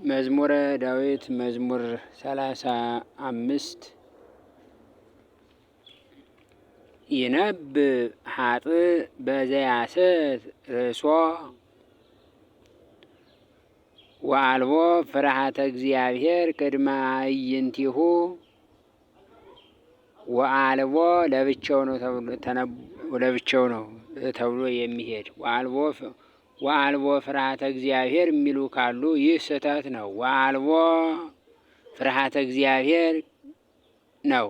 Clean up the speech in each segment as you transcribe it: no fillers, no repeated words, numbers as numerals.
መዝሙረ ዳዊት መዝሙር 35 ይነብብ ኃጥእ በዘያስት ርእሶ ወአልቦ ፍርሃተ እግዚአብሔር ቅድመ አዕይንቲሁ። ወአልቦ ለብቻው ነው ተብሎ የሚሄድ ወአልቦ ፍርሃተ እግዚአብሔር የሚሉ ካሉ ይህ ስህተት ነው። ወአልቦ ፍርሃተ እግዚአብሔር ነው።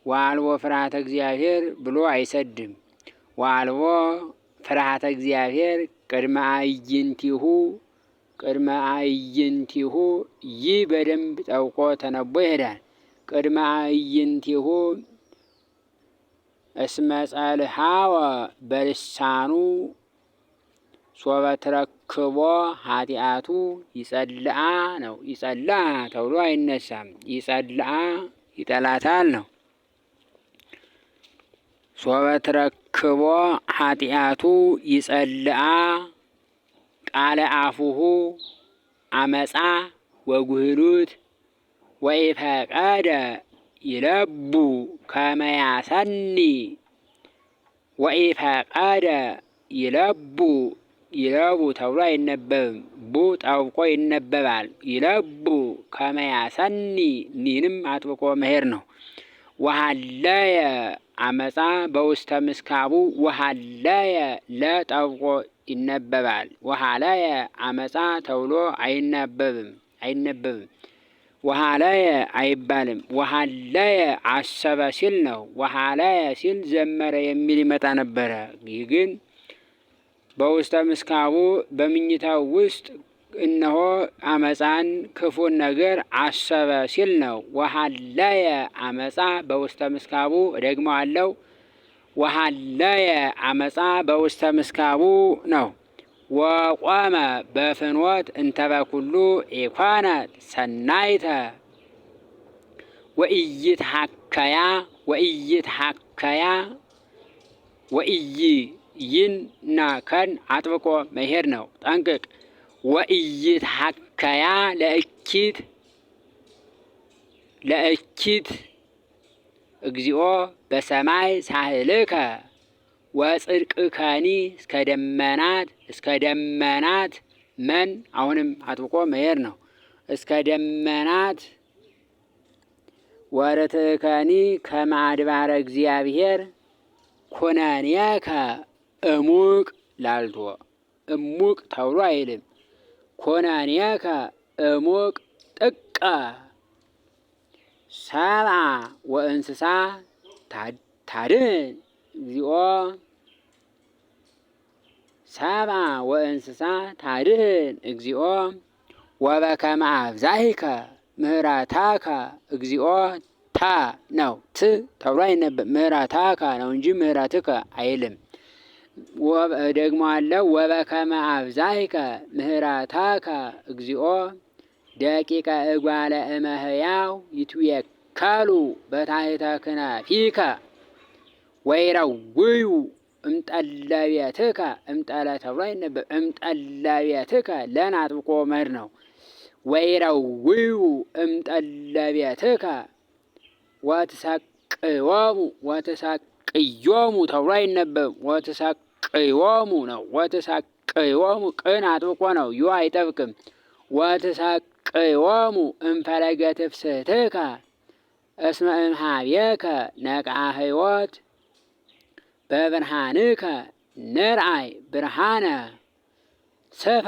ወአልቦ ፍርሃተ እግዚአብሔር ብሎ አይሰድም። ወአልቦ ፍርሃተ እግዚአብሔር ቅድመ አዕይንቲሁ ይህ በደንብ ጠውቆ ተነቦ ይሄዳል። ቅድመ አዕይንቲሁ እስመ ጸልሃወ በልሳኑ ሶበ ትረክቦ ኃጢአቱ ይጸልአ ነው። ይጸልአ ተብሎ አይነሳም። ይጸልአ ይጠላታል ነው። ሶበ ትረክቦ ኃጢአቱ ይጸልአ ቃለ አፉሁ አመፃ ወጉህሉት ወኢፈቀደ ይለቡ ከመያሰኒ ወኢፈቀደ ይለቡ ተብሎ አይነበብም። ቡ ጠብቆ ይነበባል። ይለቡ ከመያሰኒ ኒንም አጥብቆ መሄድ ነው። ወሃለየ አመፃ በውስተ ምስካቡ ወሃለየ ለጠብቆ ይነበባል። ወሃለየ አመፃ ተብሎ አይነበብም። ወሃለየ አይባልም። ወሃለየ አሰበ ሲል ነው። ወሃለየ ሲል ዘመረ የሚል ይመጣ ነበረ። ይህ ግን በውስተ ምስካቡ በምኝታው ውስጥ እነሆ አመፃን ክፉን ነገር አሰበ ሲል ነው። ወሃለየ አመፃ በውስተ ምስካቡ እደግመዋለሁ። ወሃለየ አመፃ በውስተ ምስካቡ ነው። ወቆመ በፍኖት እንተበኩሉ ኢኮነት ሰናይተ ወኢይትሐከያ ወኢይና ከን አጥብቆ መሄድ ነው። ጠንቅቅ። ወኢይትሐከያ ለእኪት እግዚኦ በሰማይ ሳህልከ ወጽድቅከኒ እስከ ደመናት መን አሁንም አጥብቆ መሄድ ነው። እስከ ደመናት ወርትዕከኒ ከመ አድባረ እግዚአብሔር ኩነኔከ እሙቅ ላልቶ እሙቅ ተብሎ አይልም። ኩነኔከ እሙቅ ጥቀ ሰብአ ወእንስሳ ታድን እግዚኦ ሰብአ ወእንስሳ ታድህን እግዚኦ ወበከመ አብዛሂከ ምህረታከ እግዚኦ ታ ነው። ት ተብሎ አይነበብ። ምህረታከ ነው እንጂ ምህረትከ አይልም። ደግሞ አለው ወበከመ አብዛሂከ ምህረታከ እግዚኦ ደቂቀ እጓለ እመሕያው ይትዌከሉ በታሕተ ክነፊከ ወይረውዩ እምጠለቤትከ እምጠለ ተብሎ አይነበብ። እምጠለቤትከ ለን አጥብቆ መሄድ ነው። ወይረውዩ እምጠለቤትከ ወትሰቅዮሙ ተብሎ አይነበብ። ወትሰቅዮሙ ነው። ወትሰቅዮሙ ቅን አጥብቆ ነው። ዩ አይጠብቅም። ወትሰቅዮሙ እምፈለገ ትፍስሕትከ እስመ እምኀቤከ ነቅዐ ሕይወት በብርሃንከ ንርአይ ብርሃነ ስፋ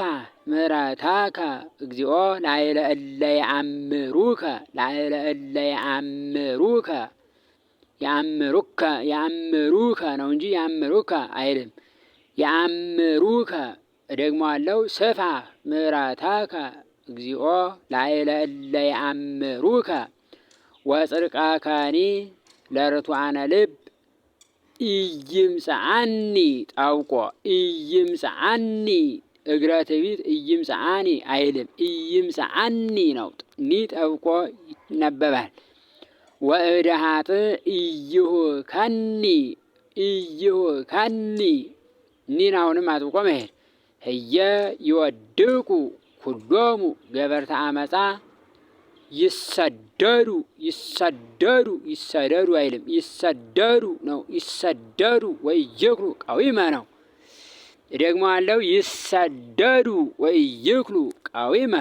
ምህረታከ እግዚኦ ላዕለ እለ ይአምሩከ ያአምሩከ ነው እንጂ ያአምሩከ አይልም። ያአምሩከ እደግመዋለሁ። ስፋ ምህረታከ እግዚኦ ላዕለ እለ ይአምሩከ ወጽድቅከኒ ለርቱዓነ ልብ ኢይምጽአኒ ጣውቆ ኢይምጽአኒ እግረ ትዕቢት ኢይምጽአኒ አይልም። ኢይምጽአኒ ነው። ኒ ጠብቆ ይነበባል። ወእደ ኃጥእ ኢይሁከኒ ኒን አሁንም አጥብቆ መሄድ። ህየ ይወድቁ ኩሎሙ ገበርተ አመፃ ይሰደዱ ይሰደዱ ይሰደዱ አይልም፣ ይሰደዱ ነው። ይሰደዱ ወይክሉ ቀዊመ ነው። ደግሞ አለው ይሰደዱ ወይክሉ ቀዊመ።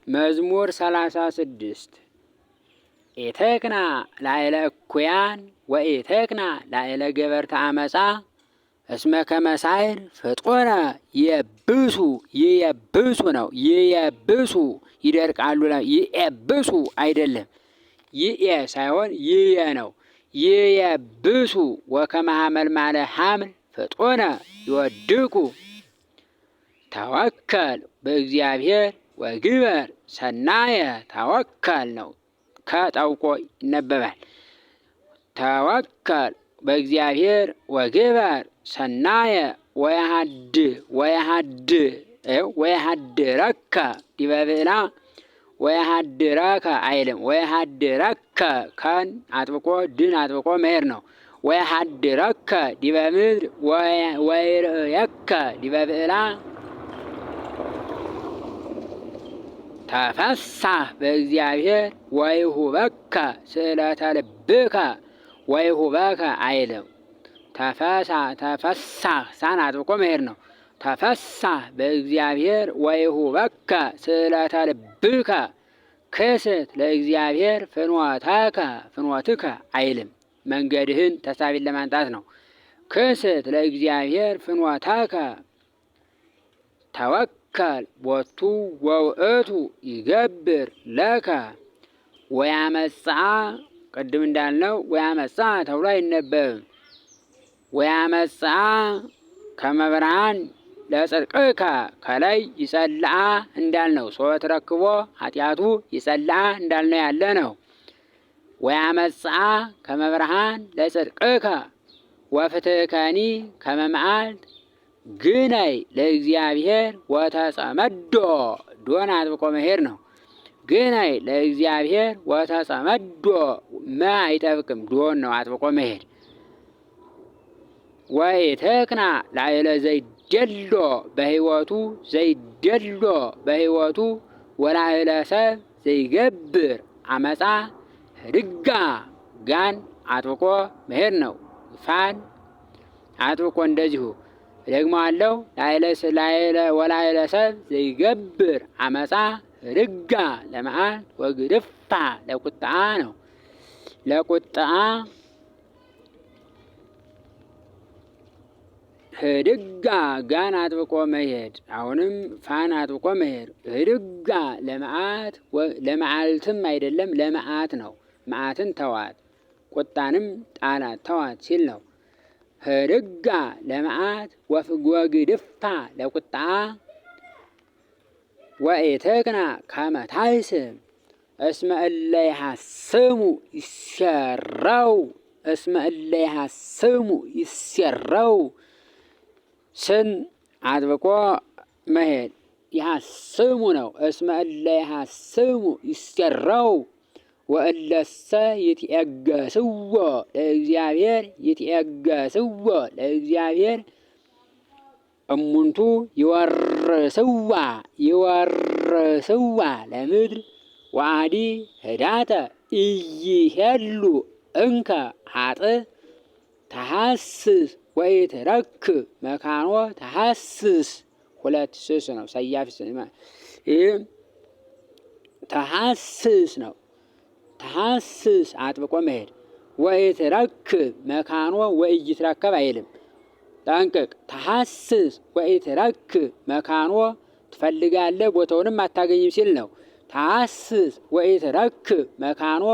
መዝሙር 36 ኢተክና ላዕለ እኩያን ወኢተክና ላዕለ ገበርተ አመፃ እስመ ከመሳይል ፍጡረ ይየብሱ ይየብሱ ነው። ይየብሱ ይደርቃሉ። ይየብሱ አይደለም፣ ይየ ሳይሆን ይየ ነው። ይየብሱ ወከመ ሐመልማለ ሐምል ፍጡነ ይወድቁ። ተወከል በእግዚአብሔር ወግበር ሰናየ ተወከል ነው። ከጠውቆ ይነበባል። ተወከል በእግዚአብሔር ወግበር ሰናየ ወየሃድረከ ዲበ ብዕላ ወየሃድረከ አይልም፣ ወየሃድረከ ከን አጥብቆ ድን አጥብቆ መሄድ ነው። ወየሃድረከ ዲበ ምድር ወይርእየከ ዲበ ብዕላ ተፈሳህ በእግዚአብሔር ወይሁበከ ስእለተ ልብከ ወይሁበከ አይልም። ተፈሳህ ሳን አጥብቆ መሄድ ነው። ተፈሳህ በእግዚአብሔር ወይሁበከ ስእለተ ልብከ ክስት ለእግዚአብሔር ፍኖተከ ፍኖትከ አይልም። መንገድህን ተሳቢን ለማንጣት ነው። ክስት ለእግዚአብሔር ፍኖተከ ተወከል ቦቱ ወውእቱ ይገብር ለከ ወያመጽአ። ቅድም እንዳልነው ወያመጽአ ተብሎ አይነበብም። ወያመጽአ ከመብርሃን ለጽድቅከ ከላይ ይጸልአ እንዳልነው ሶት ረክቦ ኃጢአቱ ይጸልአ እንዳልነው ያለ ነው። ወያመጽአ ከመብርሃን ለጽድቅከ ወፍትሕከኒ ከመ መዓልት ግነይ ለእግዚአብሔር ወተጸመዶ ዶን አጥብቆ መሄድ ነው። ግነይ ለእግዚአብሔር ወተጸመዶ መ አይጠብቅም፣ ዶን ነው አጥብቆ መሄድ። ወኢትክና ላዕለ ዘይደሎ በሕይወቱ ዘይደሎ በሕይወቱ ወላዕለ ሰብ ዘይገብር አመፃ ህድጋ ጋን አጥብቆ መሄድ ነው። ፋን አጥብቆ እንደዚሁ ደግሞ አለው ወላዕለ ሰብ ዘይገብር አመፃ ህድጋ ለመዓልት ወግድፋ ለቁጣ ነው። ለቁጣ ህድጋ ጋን አጥብቆ መሄድ። አሁንም ፋን አጥብቆ መሄድ። ህድጋ ለመዓት ለመዓልትም አይደለም ለመዓት ነው። መዓትን ተዋት፣ ቁጣንም ጣላት ተዋት ሲል ነው። ህድጋ ለመዓት ወግድፋ ለቁጣ ወኢትክና ከመ ታይስም እስመ እለ ይሐስሙ ይሴረው እስመ እለ ይሐስሙ ይሴረው ስን አጥብቆ መሄድ ይሐስሙ ነው። እስመ እለ ይሐስሙ ይሴረው ወእለሰ ይትዔገስዎ ለእግዚአብሔር ይትዔገስዎ ለእግዚአብሔር እሙንቱ ይወርስዋ ይወርስዋ ለምድር ወአዲ ህዳተ ኢይሄሉ እንከ ኃጥእ ተሐስስ ወኢትረክብ መካኖ ተሐስስ። ሁለት ስስ ነው። ሰያፍ ይህ ተሐስስ ነው። ተሐስስ አጥብቆ መሄድ። ወኢትረክብ መካኖ ወኢይትረከብ አይልም። ጠንቅቅ። ተሐስስ ወኢትረክብ መካኖ ትፈልጋለህ ቦታውንም አታገኝም ሲል ነው። ተሐስስ ወኢትረክብ መካኖ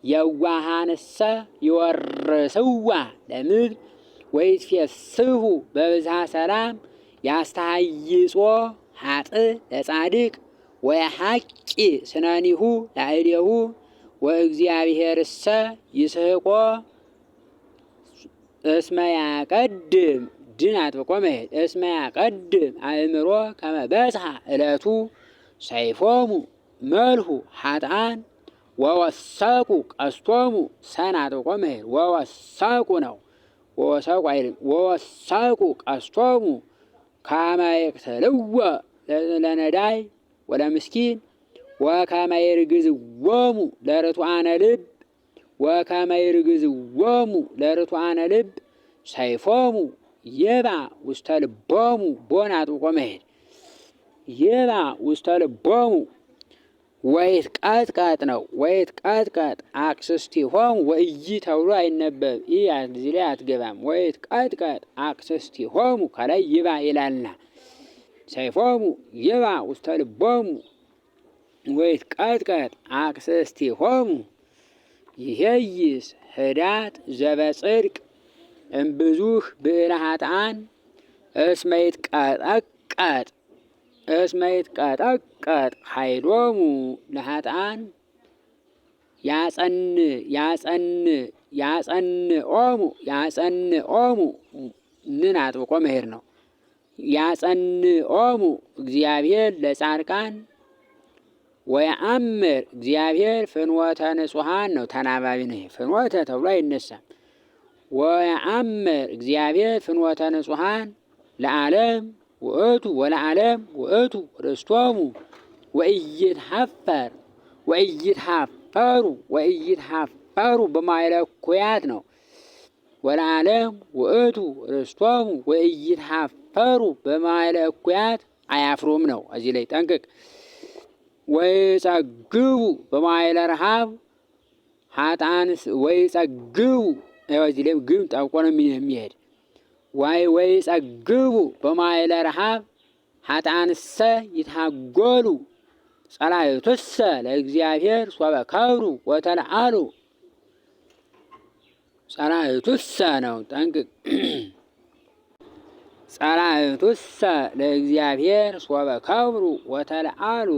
የዋሃንሰ ይወርስዋ ለምድር ወይትፌስሑ በብዝሃ ሰላም ያስተሃይጾ ኃጥእ ለጻድቅ ወየሐቂ ስነኒሁ ላዕሌሁ ወእግዚአብሔርሰ ይስሕቆ እስመ ያቀድም ድን አጥብቆ መሄድ። እስመ ያቀድም አእምሮ ከመ በጽሐ ዕለቱ ሰይፎሙ መልሁ ኃጥአን ወወሰቁ ቀስቶሙ ሰን አጥብቆ መሄድ። ወወሰቁ ነው። ወወሰቁ አይልም። ወወሰቁ ቀስቶሙ ካመ ይቅትልዎ ለነዳይ ወለምስኪን ወካመ ይርግዝዎሙ ለርቱዓነ ልብ ወካመ ይርግዝዎሙ ለርቱዓነ ልብ ሰይፎሙ ይባ ውስተ ልቦሙ ቦን አጥብቆ መሄድ ይባ ውስተ ልቦሙ ወይትቀጥቀጥ ነው። ወይትቀጥቀጥ አቅስስቲሆሙ ወእይ ተብሎ አይነበብ። ይህ እዚህ ላይ አትገባም። ወይትቀጥቀጥ አቅስስቲሆሙ ከላይ ይባ ይላልና ሰይፎሙ ይባ ውስተ ልቦሙ ወይትቀጥቀጥ አቅስስቲሆሙ ይሄይስ ህዳት ዘበጽድቅ እምብዙህ ብዕለ ኃጥአን እስመ ይትቀጠቀጥ ኃይሎሙ ለኃጥአን ያጸንኦሙ ንን አጥብቆ መሄድ ነው። ያጸንኦሙ እግዚአብሔር ለጻድቃን ወየአምር እግዚአብሔር ፍኖተ ንጹሐን ነው። ተናባቢ ነው። ፍኖተ ተብሎ አይነሳም። ወየአምር እግዚአብሔር ፍኖተ ንጹሐን ለዓለም ውእቱ ወለዓለም ውእቱ ርስቶሙ ወኢይትሐፈሩ በማይለ ኩያት ነው። ወለዓለም ውእቱ ርስቶሙ ወኢይትሐፈሩ በማይለ ኩያት አያፍሩም ነው። እዚህ ላይ ጠንቅቅ። ወይጸግቡ በማይለ ረሃብ ኃጥአንስ ወይጸግቡ እዚህ ላይ ግብ ጠብቆ ነው የሚሄድ። ወይጸግቡ በማይለ ረሃብ ኃጥአንሰ ይታጎሉ ጸላእቱሰ ለእግዚአብሔር ሶበ ከብሩ ወተለአሉ ጸላእቱሰ ነው። ጠንቅቅ። ጸላእቱሰ ለእግዚአብሔር ሶበ ከብሩ ወተለአሉ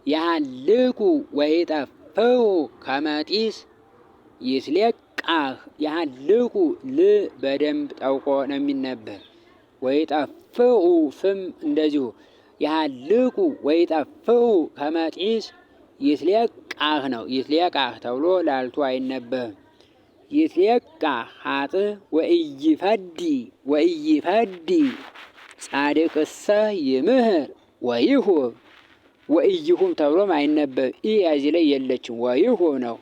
ያሃልኩ ወይጠፍኡ ከመ ጢስ ይትሌቃህ ያሃልኩ ል በደንብ ጠውቆ ነው የሚነበብ። ወይጠፍኡ ፍም እንደዚሁ ያሃልኩ ወይጠፍኡ ከመ ጢስ ይትሌቃህ ነው። ይትሌቃህ ተብሎ ላልቶ አይነበብም። ይትሌቃህ ኃጥእ ወኢይፈዲ ጻድቅሰ ይምህር ወይሁብ ወኢይሁብ ተብሎም አይነበብ። እዚህ ላይ የለችም። ወይሁብ ነው።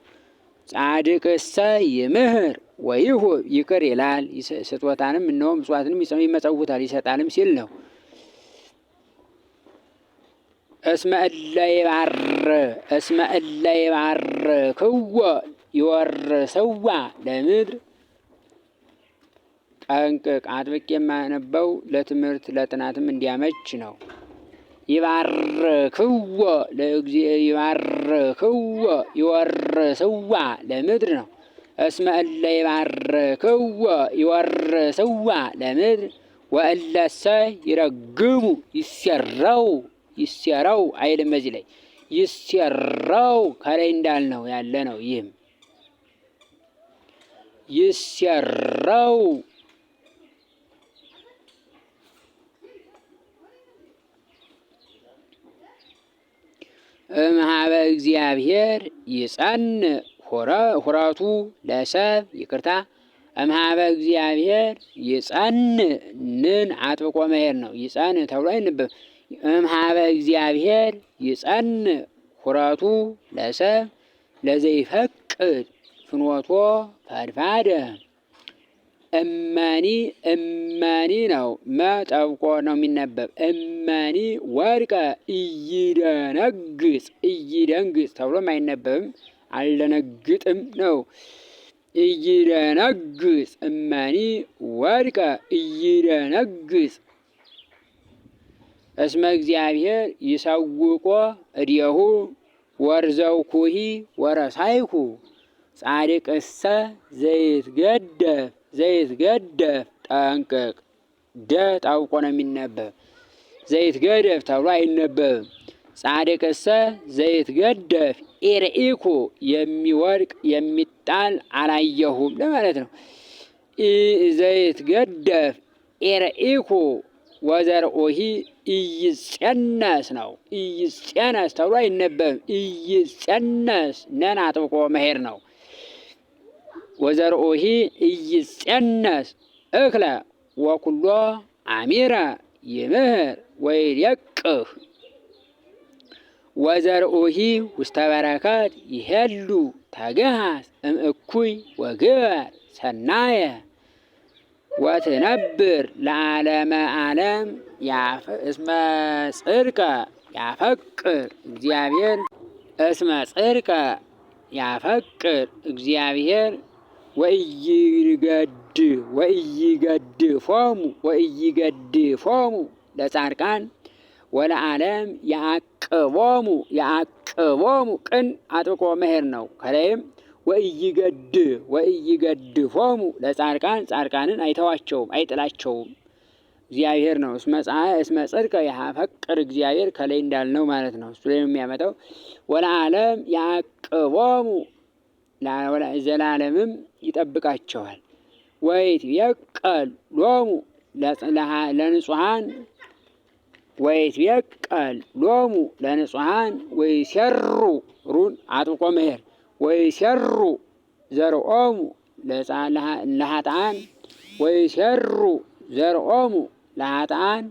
ጻድቅሰ ይምህር ወይሁብ ይቅር ይላል። ስጦታንም እነሆ ምጽዋትንም ይመጸውታል ይሰጣልም ሲል ነው። እስመ እለ ይባርክዎ ይወርሰዋ ለምድር። ጠንቅቅ። አጥብቅ የማነበው ለትምህርት ለጥናትም እንዲያመች ነው። ይባርክዎ ይወርሰዋ ለምድር ነው። እስመ እለ ይባርክዎ ይወርሰዋ ለምድር ወእለሰ ይረግሙ ይሴረው አይልም። በዚህ ላይ ይሴረው ከላይ እንዳልነው ያለ ነው። ይህም ይሴረው እምኀበ እግዚአብሔር ይጸንዕ ሁረቱ ለሰብ ይቅርታ። እምኀበ እግዚአብሔር ይጸንዕ ንን አጥብቆ መሄድ ነው። ይጸንዕ ተብሎ አይነበብ። እምኀበ እግዚአብሔር ይጸንዕ ሁረቱ ለሰብ ለዘይፈቅድ ፍኖቶ ፈድፋደ። እመኒ ነው። መጠብቆ ነው የሚነበብ። እመኒ ወድቀ እይደንግጽ ተብሎም አይነበብም። አልደነግጥም ነው። እይደነግጽ እመኒ ወድቀ እይደነግጽ እስመ እግዚአብሔር ይሰውቆ እዴሁ ወርዘውኩሂ ወረሳይኩ ጻድቅሰ ዘይትገደፍ ጠንቅቅ። ደ ጣውቆ ነው የሚነበብ። ዘይትገደፍ ተብሎ አይነበብም። ጻድቅሰ ዘይትገደፍ ኢርኢኩ የሚወድቅ የሚጣል አላየሁም ለማለት ነው። ዘይትገደፍ ኢርኢኩ ወዘርኦሂ ኢይጸነስ ነው። ኢይጸነስ ተብሎ አይነበብም። ኢይጸነስ ነን አጥብቆ መሄድ ነው። ወዘርኦሂ ኢይጸነስ እክለ ወኩሎ አሚረ ይምህር ወይልየቅህ ወዘርኡሂ ውስተ በረከት ይሄሉ ተግሃስ እምእኩይ ወግበር ሰናየ ወትነብር ለዓለመ ዓለም እስመ ጽድቀ ያፈቅር እግዚአብሔር እስመ ጽድቀ ያፈቅር እግዚአብሔር ወኢይገድፎሙ ለጻድቃን ወለዓለም ያዕቅቦሙ ቅን አጥብቆ መሄድ ነው። ከላይም ወኢይገድፎሙ ጻድቃንን አይተዋቸውም አይጥላቸውም እግዚአብሔር ነው። እስመ ጽድቀ ያፈቅር እግዚአብሔር ከላይ እንዳልነው ማለት ነው። እሱ ላይ የሚያመጣው ወለዓለም ያዕቅቦሙ ዘላለምም ይጠብቃቸዋል። ወይትበቀል ሎሙ ለንጹሐን ወይሴሩ ሩን አጥብቆ መሄድ ወይሴሩ ዘርኦሙ ለኃጥአን ወይሴሩ ዘርኦሙ ለኃጥአን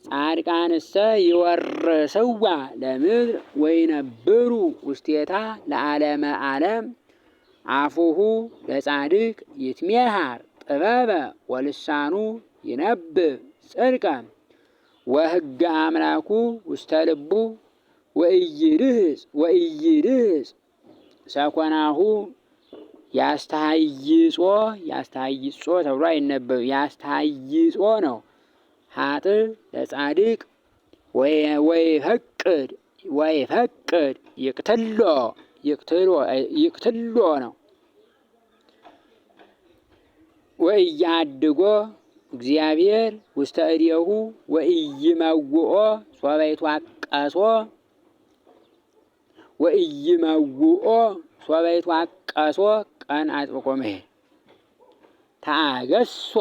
ጻድቃንሰ ይወርሰዋ ለምድር ወይነብሩ ውስቴታ ለዓለመ ዓለም አፉሁ ለጻድቅ ይትሜሃር ጥበበ ወልሳኑ ይነብብ ጽድቀ ወሕገ አምላኩ ውስተ ልቡ ወኢይድህጽ ሰኮናሁ ያስተሃይጾ ተብሎ አይነበብም። ያስተሃይጾ ነው። ኃጥእ ለጻድቅ ወይፈቅድ ይቅትሎ ነው። ወኢያድጎ እግዚአብሔር ውስተ እዴሁ ወኢይመውኦ ሶበ ይትዋቀሶ ቀን አጥብቆ መሄድ ተአገሶ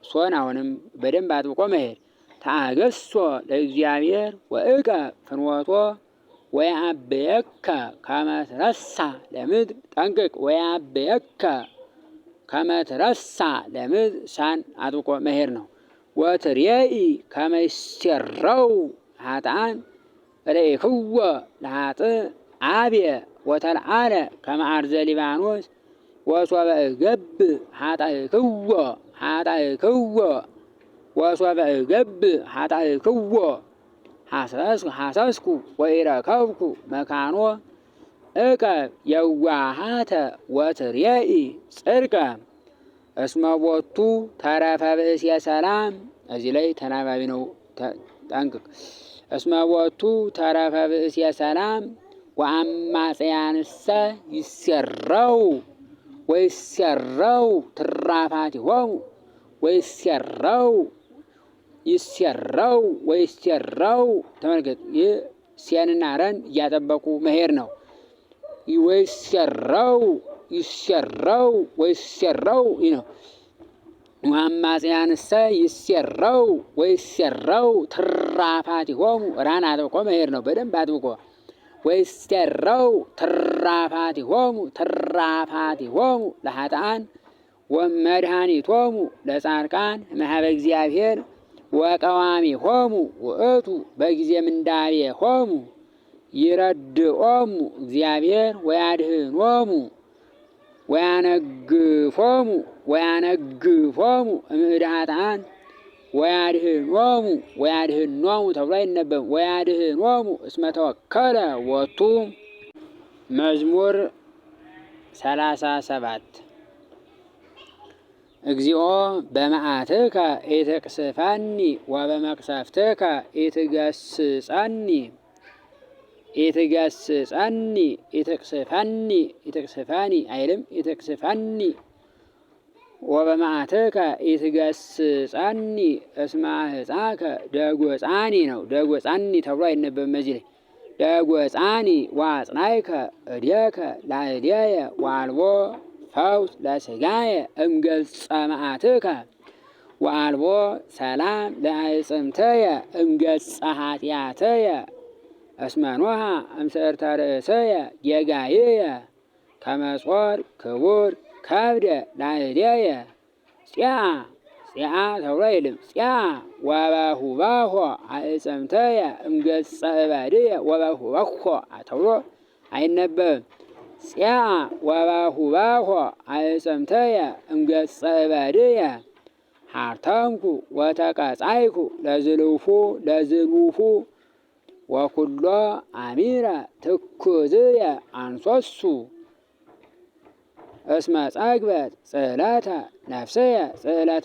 ሶን አሁንም በደንብ አጥብቆ መሄድ ተአገሶ ለእግዚአብሔር ወእቀ ፍኖቶ ወያብየከ ከመ ትረሳ ለምድር ጠንቅቅ ወያብየከ ከመ ትረሳ ለምድር ሳን አጥብቆ መሄድ ነው። ወትሬኢ ከመ ይሴረው ኃጥአን ርኢክዎ ለኃጥእ አብየ ወተልዓለ ከመ አርዘ ሊባኖስ ወሶበ እገብእ ኃጣእክዎ ሐሰስኩ ወኢረከብኩ መካኖ እቀብ የዋሃተ ወትሬኢ ጽድቀ እስመ ቦቱ ተረፈ ብእሴ ሰላም። እዚህ ላይ ተናባቢ ነው፣ ጠንቅቅ። እስመ ቦቱ ተረፈ ብእሴ ሰላም ወአማጽያንሰ ይሴረው ትራፋቲሆሙ ወይሴረው ተመልከት። ይህ ሴንና ረን እያጠበቁ መሄድ ነው። ይሴረው ይህ ነው። ወአማጽያንሰ ይሴረው ትራፋቲሆሙ ራን አጥብቆ መሄድ ነው። በደንብ አጥብቆ ወይሴረው ትራፋቲሆሙ ለኃጥአን ወመድኃኒቶሙ ለጻድቃን እምኀበ እግዚአብሔር ወቀዋሚሆሙ ውእቱ በጊዜ ምንዳቤሆሙ ይረድኦሙ እግዚአብሔር ወያነግፎሙ እምእደ ኃጥአን ወያድህኖሙ ተብሎ አይነበብም። ወያድህኖሙ እስመ ተወከለ ወቱ መዝሙር 37 እግዚኦ በመዓትከ ኢትቅስፈኒ ወበመቅሰፍትከ ኢትገስጸኒ ኢትቅስፈኒ አይልም። ኢትቅስፈኒ ወበመዓትከ ኢትገስጸኒ እስመ አሕፃከ ደጐፃኒ ነው። ደጐፃኒ ተብሎ አይነበብም። እዚህ ላይ ደጐፃኒ ወአጽናዕከ እዴከ ላዕሌየ ወአልቦ ፈውስ ለሥጋየ እምገጸ መዓትከ ወአልቦ ሰላም ለአዕጽምትየ እምገጸ ኃጢአትየ እስመ ኖኃ እምስዕርተ ርእስየ ጌጋየየ ከመጾር ክቡር ከብደ ላዕሌየ ጽያ ጽያ ተብሎ አይልም። ጽያ ወበሁባሆ አዕጽምተየ እምገጸ እበድየ ወበሁባሆ ተብሎ አይነበብም። ጽያ ወበሁባሆ አዕጽምተየ እምገጸ እበድየ ሀርተምኩ ወተቀጻይኩ ለዝሉፉ ወኩሎ አሚረ ትኩዝየ አንሶሱ እስመ ጸግበት ጽዕለተ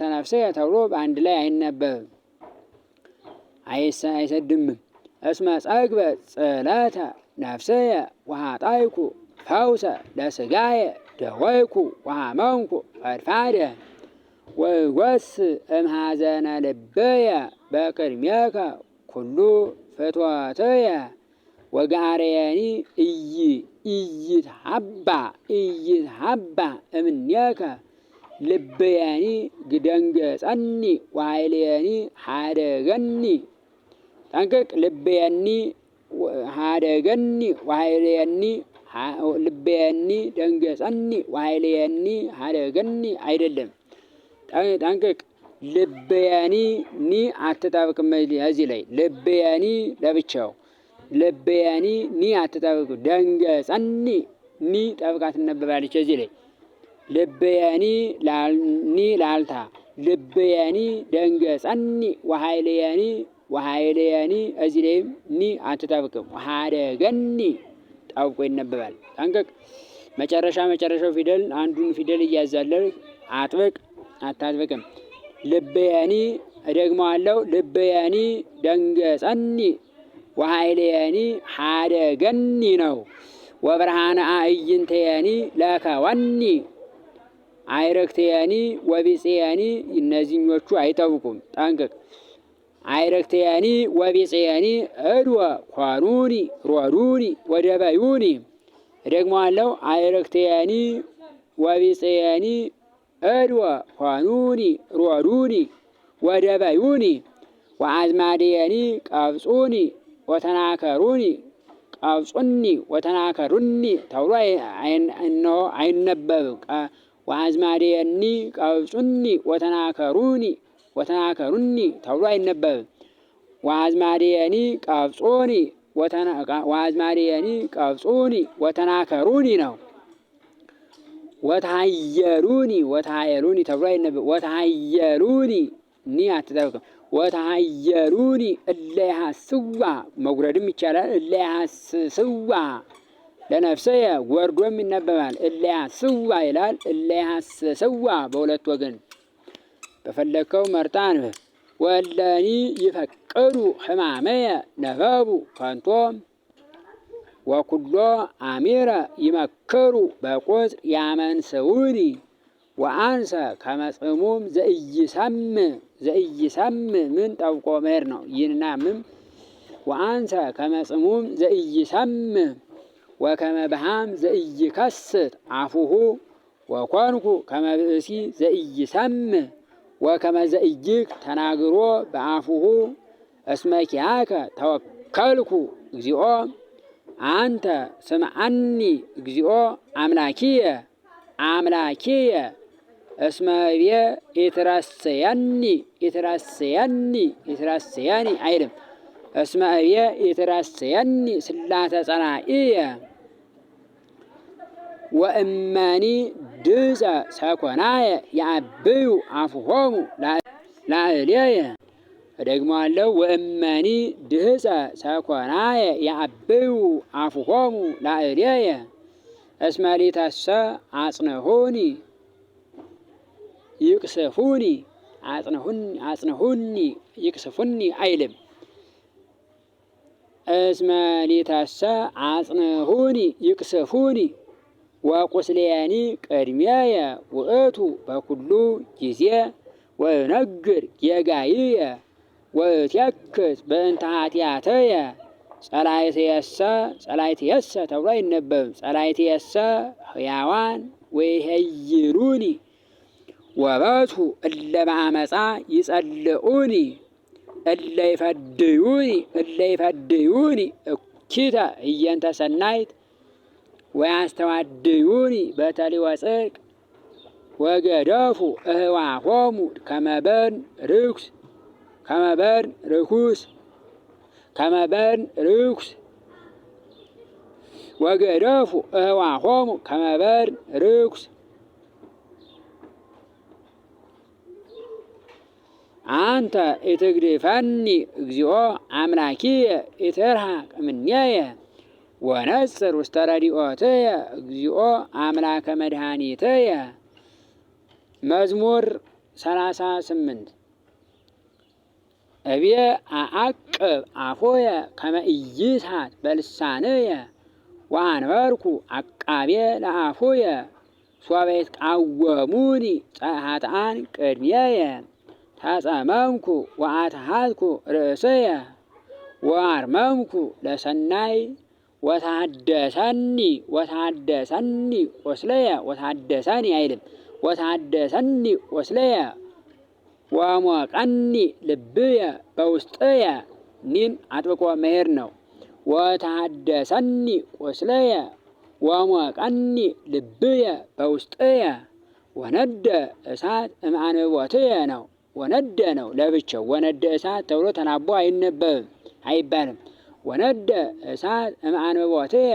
ነፍስየ ተብሎ በአንድ ላይ አይነበብም፣ አይሰድምም። እስመ ጸግበት ጽዕለተ ነፍስየ ወኃጣይኩ ፈውሰ ለሥጋየ ደወይኩ ወሐመምኩ ፈድፋደ ወይጐስእ እምኀዘነ ልብየ በቅድሜከ ኩሉ ፍትወትየ ወጋርየኒ ኢይትሐባ እምኔከ ልብየኒ ግደንገጸኒ ወኃይልየኒ ኀደገኒ። ጠንቅቅ። ልብየኒ ኀደገኒ ወኃይልየኒ ልብየኒ ደንገጸኒ ወኃይልየኒ ኀደገኒ አይደለም። ጠንቅቅ። ልብየኒ ኒ አትጠብቅም። እዚህ ላይ ልብየኒ ለብቻው ልብየኒ ኒ አትጠብቅ። ደንገጸኒ ኒ ጠብቃ ትነበባለች። እዚህ ላይ ልብየኒ ኒ ላልታ ልብየኒ ደንገጸኒ ወኃይልየኒ እዚህ ላይም ኒ አትጠብቅም። ኀደገኒ ጠብቆ ይነበባል። ጠንቅቅ። መጨረሻው ፊደል አንዱን ፊደል እያዛለል አጥብቅ አታጥብቅም። ልብየኒ እደግመዋለሁ። ልብየኒ ደንገጸኒ ወኃይልየኒ ኀደገኒ ነው። ወብርሃነ አዕይንትየኒ ለከወኒ አይረክትየኒ ወቢጽየኒ እነዚህኞቹ አይጠብቁም። ጠንቅቅ። አይረክትየኒ ወቢጽየኒ እድወ ኳኑኒ ሮዱኒ ወደበዩኒ። እደግመዋለሁ። አይረክትየኒ ወቢጽየኒ እድወ ኳኑኒ ሮዱኒ ወደበዩኒ ወአዝማድየኒ ቀብጹኒ ወተናከሩኒ ቀብጹኒ ወተናከሩኒ ተብሎ አይነበብም። ወአዝማድየኒ ቀብጹኒ ወተናከሩኒ ተብሎ አይነበብም። ወአዝማድየኒ ቀብጹኒ ወተናከሩኒ ነው። ወተሃየሉኒ ተብሎ አይነበብም። ወተሃየሉኒ ኒ አትጠብቅም። ወተሃየሉኒ እለ ይሐስዋ መጉረድም ይቻላል። እለ ይሐስስዋ ለነፍሰየ ወርዶም ይነበባል። እለ ይሐስዋ ይላል። እለ ይሐስስዋ በሁለት ወገን በፈለግከው መርጣ አንብብ። ወለኒ ይፈቅዱ ሕማመየ ነበቡ ከንቶ ወኩሎ አሚረ ይመክሩ በቁጽር ያመንስውኒ ወአንሰ ከመጽሙም ዘኢይሰም ምን ጠብቆ መሄድ ነው። ይህንና ምን ወአንሰ ከመጽሙም ዘኢይሰም ወከመ በሃም ዘኢይከስት አፉሁ ወኮንኩ ከመ ብእሲ ዘኢይሰም ወከመ ዘኢይክ ተናግሮ በአፉሁ እስመ ኪያከ ተወከልኩ እግዚኦ አንተ ስምዐኒ እግዚኦ አምላኪየ እስመ ብየ ኢትረስየኒ አይልም። እስመ ብየ ኢትረስየኒ ስላተ ጸናኢየ ወእመኒ ድፀ ሰኮናየ ያብዩ አፍሆሙ ላዕሌየ። እደግመዋለሁ። ወእመኒ ድፀ ሰኮናየ ያብዩ አፍሆሙ ላዕሌየ እስመ ሊተሰ አጽንሁኒ ይቅስፉኒ አጽንሁኒ ይቅስፉኒ አይልም። እስመ ሊተሰ አጽንሁኒ ይቅስፉኒ ወቁስሌኒ ቅድሜየ ውእቱ በኩሉ ጊዜ ወእነግር ጌጋይየ ወእትየክዝ በእንተ ኃጢአተየ ጸላእትየሰ ተብሎ አይነበብም። ጸላእትየሰ ሕያዋን ወይሄይሩኒ ወበቱ እለ በአመፃ ይጸልኡኒ እለ ይፈድዩኒ እኪተ እየንተ ሰናይት ወያስተዋድዩኒ በተሊወ ጽድቅ ወገደፉ እህዋሆሙ ከመበርን ርኩስ ወገደፉ እህዋሆሙ ከመበርን ርኩስ አንተ ኢትግድፈኒ እግዚኦ አምላኪየ ኢትርሐቅ እምኔየ ወነጽር ውስተ ረድኤትየ እግዚኦ አምላከ መድኃኒትየ። መዝሙር 38 እብየ አዐቅብ አፎየ ከመ ኢይስሐት በልሳንየ ወአንበርኩ አቃቤ ለአፉየ ሶበ ይትቃወሙኒ ኃጥኣን ቅድሜየ ተጸመምኩ ወአትሐትኩ ርእስየ ወአርመምኩ ለሰናይ ወታደሰኒ ቁስለየ ወታደሰኒ አይልም ወታደሰኒ ቁስለየ ወሞቀኒ ልብየ በውስጥየ ኒን አጥብቆ መሄድ ነው። ወታደሰኒ ቁስለየ ወሞቀኒ ልብየ በውስጥየ ወነደ እሳት እምአንብቦትየ ነው። ወነደ ነው ለብቻው። ወነደ እሳት ተብሎ ተናቦ አይባልም። ወነደ እሳት እምአንብቦትየ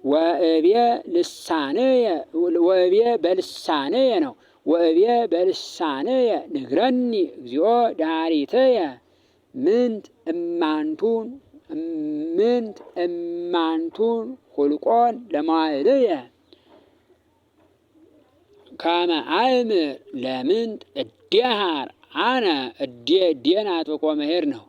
ወእብየ ልሳንየ ወእብየ በልሳንየ ነው። ወእብየ በልሳንየ ንግረኒ እግዚኦ ዳሪትየ ምንት እማንቱን ሁልቆን ለመዋዕልየ ከመ አእምር ለምንት እዴሃር አነ እዴን አጥብቆ መሄድ ነው።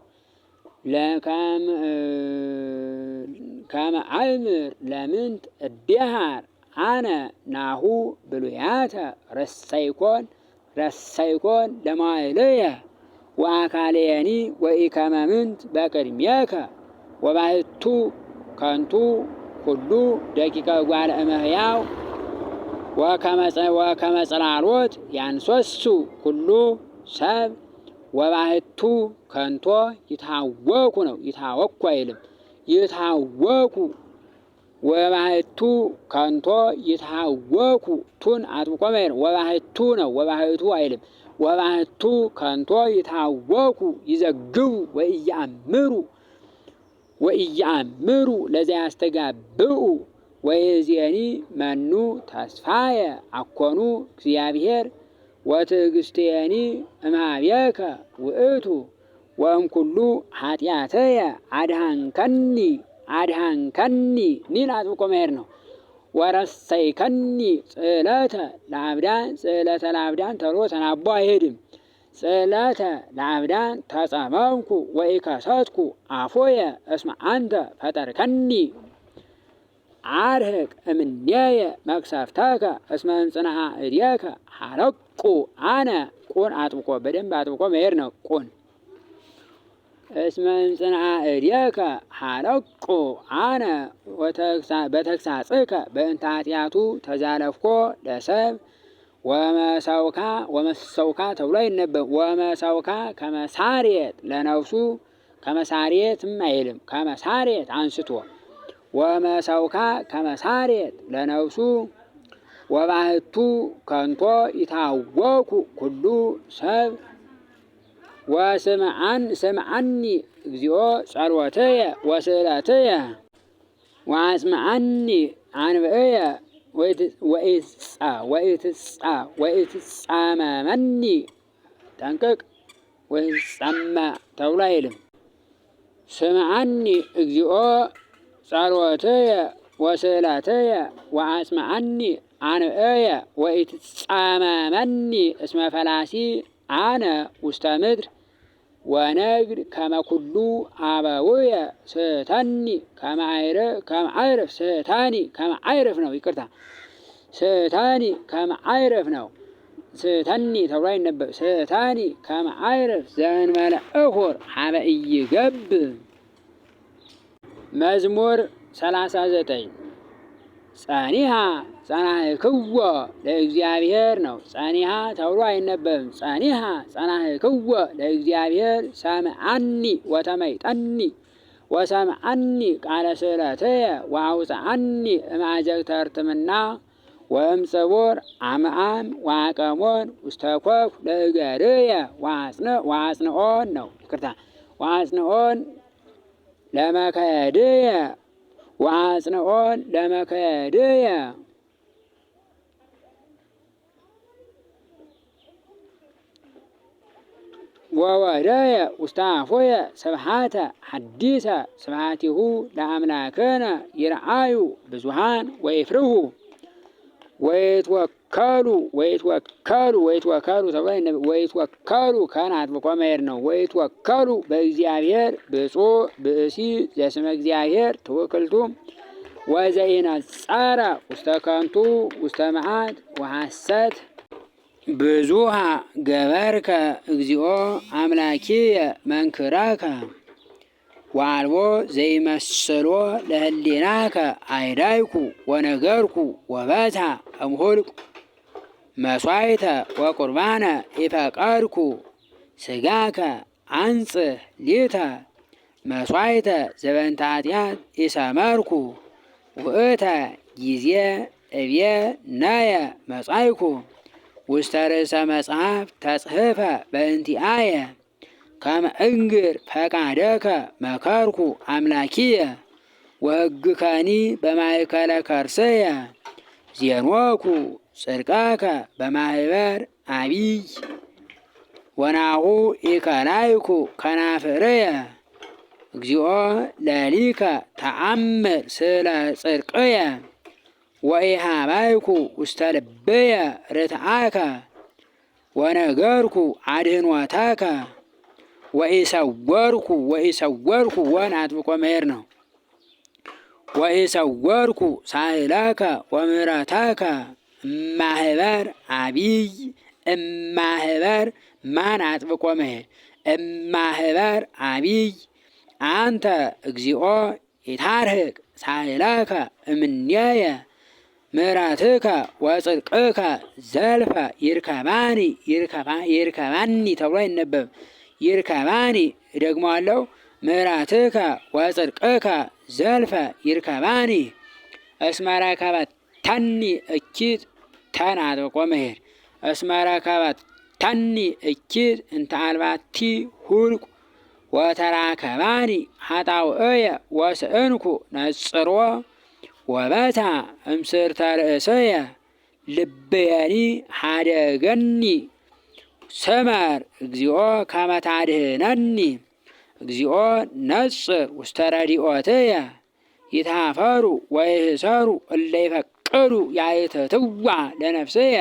ከመ አእምር ለምንት እዴሃር አነ ናሁ ብሉያተ ረሰይኮን ለመዋዕልየ ወአካልየኒ ወኢከመ ምንት በቅድሜከ ወባሕቱ ከንቱ ኩሉ ደቂቀ እጓለ እመሕያው ወከመ ጽላሎት ያንሶሱ ኩሉ ሰብ ወባሕቱ ከንቶ ይታወኩ ነው። ይታወኩ አይልም። ይታወኩ ወባሕቱ ከንቶ ይታወኩ ቱን አጥብቆ መሄድ ወባሕቱ ነው። ወባሕቱ አይልም። ወባሕቱ ከንቶ ይታወኩ ይዘግቡ ወኢያእምሩ ለዚያ ያስተጋብኡ ወይእዜኒ መኑ ተስፋየ አኮኑ እግዚአብሔር ወትዕግሥትየኒ እምኀቤከ ውእቱ ወእምኩሉ ኃጢአተየ አድኃንከኒ ኒን አጥብቆ መሄድ ነው። ወረሰይከኒ ጽዕለተ ለአብዳን ተብሎ ተናቦ አይሄድም። ጽዕለተ ለአብዳን ተጸመምኩ ወኢከሰትኩ አፎየ እስመ አንተ ፈጠርከኒ አርህቅ እምኔየ መቅሰፍተከ እስመ እንጽንዐ እዴከ ሐረቁ አነ ቁን አጥብቆ በደንብ አጥብቆ መሄድ ነው። ቁን እስመ እንጽንዐ እዴከ ሐረቁ አነ በተግሣጽከ በእንተ ኃጢአቱ ተዛለፍኮ ለሰብ ወመሰውካ ተብሎ አይነበብም። ወመሰውካ ከመሳሬት ለነፍሱ ከመሳሬትም አይልም። ከመሳሬት አንስቶ ወመሰውካ ከመሳሬት ለነፍሱ ወባሕቱ ከንቶ ይታወኩ ኩሉ ሰብ ስምዐኒ እግዚኦ ጸሎትየ ወስእለትየ ወአጽምዐኒ አንብዕየ ወኢትጻመመኒ ጠንቅቅ ወይጸመ ተብሎ አይልም። ስምዐኒ እግዚኦ ጸሎትየ ወስእለትየ ወአጽምዐኒ አንብዕየ ወኢትጻመመኒ እስመ ፈላሲ አነ ውስተ ምድር ወነግድ ከመ ኩሉ አበውየ ስእተኒ ከመ አይርፍ ስእተኒ ከመ አይርፍ ነው። ይቅርታ ስእተኒ ከመ አይርፍ ነው። ስእተኒ ተብሎ አይነበብ። ስእተኒ ከመ አይርፍ ዘእንበለ እኹር ሀበ ኢይገብር። መዝሙር 39 ጸኒሐ ጸናሕክዎ ለእግዚአብሔር ነው። ጸኒሐ ተብሎ አይነበብም። ጸኒሐ ጸናሕክዎ ለእግዚአብሔር ሰምዐኒ ወተመይጠኒ ወሰምዐኒ ቃለ ስእለትየ ወአውፅአኒ እምአዘቅተ እርትምና ወእምጽቡር አምዓም ወአቀሞን ውስተ ኮኩ ለእገርየ ወአጽንዖን ነው። ይቅርታ ወአጽንዖን ለመከየድየ ወአጽንዖን ለመከየድየ ወወደየ ውስተ አፉየ ስብሐተ ሐዲሰ ስብሐቲሁ ለአምላክነ ይርአዩ ብዙሃን ወይፍርሁ ወይትወከሉ ከን አጥብቆ መሄድ ነው። ወይትወከሉ በእግዚአብሔር ብፁዕ ብእሲ ዘስመ እግዚአብሔር ትውክልቱ ወዘኢነጸረ ውስተ ከንቱ ውስተ መዓት ወሐሰት ብዙሃ ገበርከ እግዚኦ አምላኪየ መንክራከ ወአልቦ ዘይመስሎ ለህሊናከ አይዳይኩ ወነገርኩ ወበታ እምሁልቁ መሥዋዕተ ወቁርባነ ኢፈቀድኩ ሥጋከ አንጽሕ ሊተ መሥዋዕተ ዘበንተ ኃጢአት ኢሰመርኩ ውእተ ጊዜ እብየ ነየ መጻይኩ ውስተ ርእሰ መጽሐፍ ተጽሕፈ በእንቲአየ ከመ እንግር ፈቃደከ መከርኩ አምላኪየ ወሕግከኒ በማእከለ ከርስየ ዜንወኩ ጽድቀከ በማኅበር አቢይ ወናሁ ኢከላይኩ ከናፍርየ እግዚኦ ለሊከ ተአምር ስለ ጽድቅየ ወኢሃባይኩ ውስተ ልብየ ርትዓከ ወነገርኩ አድኅኖተከ ወኢሰወርኩ ወን አጥብቆ መሄድ ነው። ወኢሰወርኩ ሳህለከ ወምሕረተከ እማኅበር አቢይ እማኅበር ማን አጥብቆ መሄድ እማኅበር አቢይ አንተ እግዚኦ ኢታርሕቅ ሳህለከ እምኔየ ምሕረትከ ወጽድቅከ ዘልፈ ይርከባኒ ተብሎ አይነበብም። ይርከባኒ እደግመዋለሁ። ምሕረትከ ወጽድቅከ ዘልፈ ይርከባኒ እስመ ረከበተኒ እኪት ተን አጥብቆ መሄድ እስመ ረከበተኒ እኪት እንተ አልባቲ ሁልቁ ወተራከባኒ ኃጣውእየ ወስእንኩ ነጽሮ ወበታ እምስርተ ርእሰየ ልብየኒ ሀደገኒ ስመር እግዚኦ ከመ ታድኅነኒ እግዚኦ ነጽር ውስተ ረድኤትየ ይትሃፈሩ ወይህሰሩ እለ ይፈቅዱ ያእትትዋ ለነፍስየ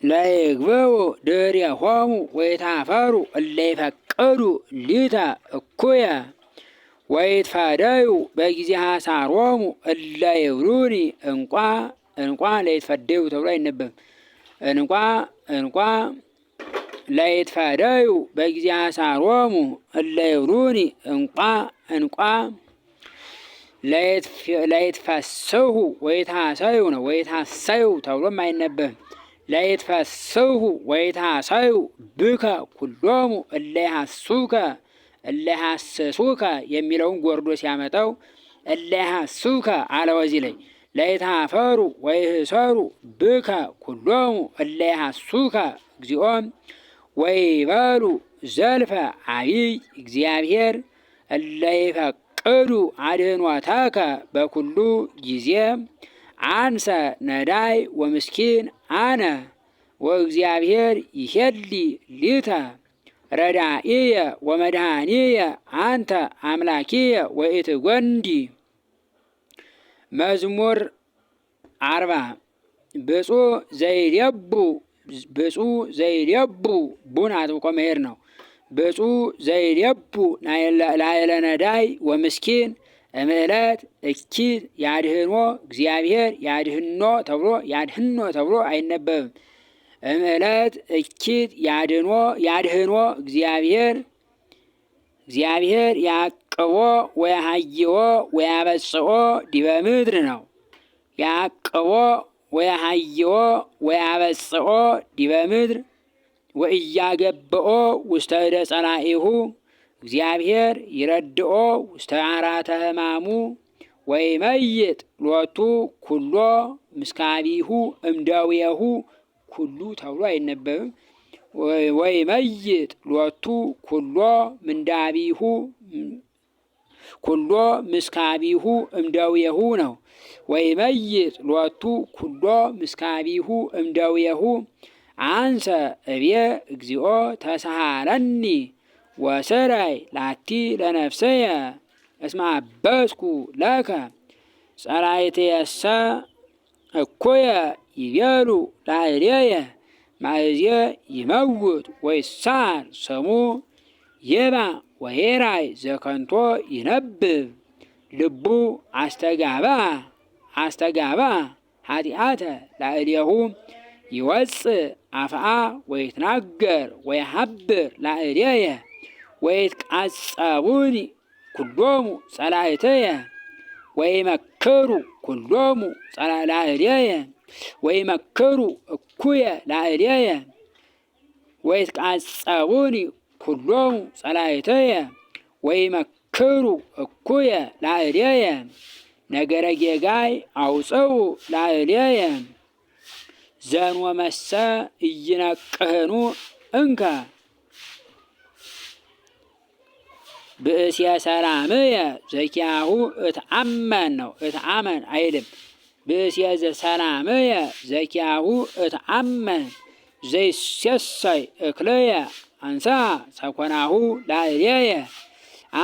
ለይግብኡ ድኅሬሆሙ ወይትሃፈሩ እለ ይፈቅዱ ሊተ እኩየ ወይትፈደዩ በጊዜ ሐሳሮሙ እለ ይብሉኒ እንቋ ለይትፈደዩ ተብሎ አይነበብም። እንቋ ለይትፈደዩ በጊዜ ሐሳሮሙ እለ ይብሉኒ እንቋ ለይትፈስሑ ወይትሐሰዩ ነው። ወይትሐሰዩ ተብሎም አይነበብም። ለይትፈስሑ ወይትሐሰዩ ብከ ኩሎሙ እለ ይሐሱከ እለ ይሐስሱከ የሚለውን ጎርዶ ሲያመጣው እለ ይሐሱከ አለ። ወዚህ ላይ ለይትሃፈሩ ወይህሰሩ ብከ ኩሎሙ እለ ይሐሱከ እግዚኦም ወይበሉ ዘልፈ አቢይ እግዚአብሔር እለ ይፈቅዱ አድኅኖተከ በኩሉ ጊዜ አንሰ ነዳይ ወምስኪን አነ ወእግዚአብሔር ይሄሊ ሊተ ረዳኢየ ወመድኃኒየ አንተ አምላኪየ ወኢትጐንዲ። መዝሙር 40 ብፁዕ ዘይደቡ ቡን አጥብቆ መሄድ ነው። ብፁዕ ዘይደቡ ላዕለ ነዳይ ወምስኪን እምዕለት እኪት ያድህኖ እግዚአብሔር ያድህኖ ተብሎ አይነበብም። እምዕለት እኪት ያድህኖ እግዚአብሔር ያቅቦ ወያሃይዎ ወያበጽኦ ዲበ ምድር ነው። ያቅቦ ወያሃይዎ ወያበጽኦ ዲበ ምድር ወእያገብኦ ውስተ እደ ጸላኢሁ እግዚአብሔር ይረድኦ ውስተ ዓራተ ሕማሙ ወይመይጥ ሎቱ ኩሎ ምስካቢሁ እምደዌሁ ኩሉ ተብሎ አይነበብም። ወይመይጥ ሎቱ ኩሎ ምንዳቢሁ ኩሎ ምስካቢሁ እምደዌሁ ነው። ወይመይጥ ሎቱ ኩሎ ምስካቢሁ እምደዌሁ አንሰ እብየ እግዚኦ ተሳሃለኒ ወስራይ ላቲ ለነፍሰየ እስመ አበስኩ ለከ ጸላእትየሰ እኩየ ይቤሉ ላዕሌየ ማእዝየ ይመውት ወይሳር ስሙ ይባ ወሄራይ ዘከንቶ ይነብብ ልቡ አስተጋባ ኃጢአተ ላዕሌሁ ይወፅእ አፍአ ወይትናገር ወይሐብር ላዕሌየ ወይትቃጸቡኒ ኩሎሙ ጸላእትየ ወይመክሩ ኩሎሙ ላዕሌየ ወይመክሩ እኩየ ላዕሌየ ወይትቃጸቡኒ ኩሎሙ ጸላእትየ ወይመክሩ እኩየ ላዕሌየ ነገረ ጌጋይ አውፅኡ ላዕሌየ ዘንወመሰ ኢይነቅህኑ እንከ ብእስየ ሰላምየ ዘኪያሁ እትአመን ነው። እትአመን አይልም። ብእስየ ዘሰላምየ ዘኪያሁ እትአመን ዘይሴሰይ እክልየ አንሳ ሰኮናሁ ላዕሌየ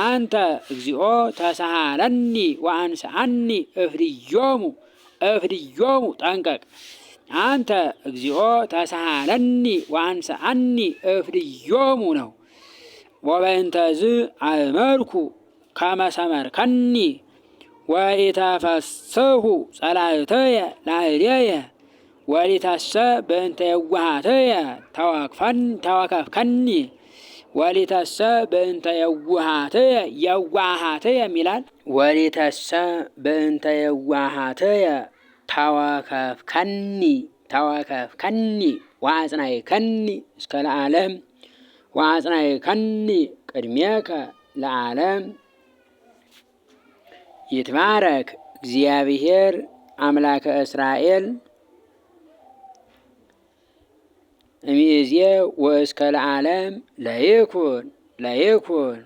አንተ እግዚኦ ተሳሃለኒ ወአንስአኒ እፍድዮሙ ጠንቀቅ። አንተ እግዚኦ ተሳሃለኒ ወአንስአኒ እፍድዮሙ ነው። ወበእንተዝ አእመርኩ ከመ ሰመርከኒ ወኢተፈስሑ ጸላእትየ ላዕሌየ ወሊተሰ በእንተ የዋሃትየ ተወከፍከኒ ወሊተሰ በእንተ የዋሃትየ ይላል። ወሊተሰ በእንተ የዋሃትየ ተወከፍከኒ ወአጽናዕከኒ እስከ ለዓለም ወአጽናዕከኒ ቅድሜከ ለዓለም። ይትባረክ እግዚአብሔር አምላከ እስራኤል እምይእዜ ወእስከ ለዓለም ለይኩን